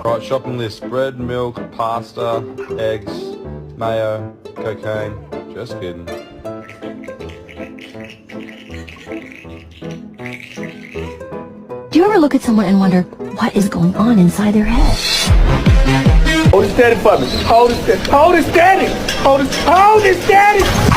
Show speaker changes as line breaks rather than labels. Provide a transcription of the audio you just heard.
Right, shopping list: bread, milk, pasta, eggs, mayo, cocaine. Just kidding.
Do you ever look at someone and wonder what is going on inside their head?
Hold it steady for me. Hold it steady. Hold it steady. Hold it steady.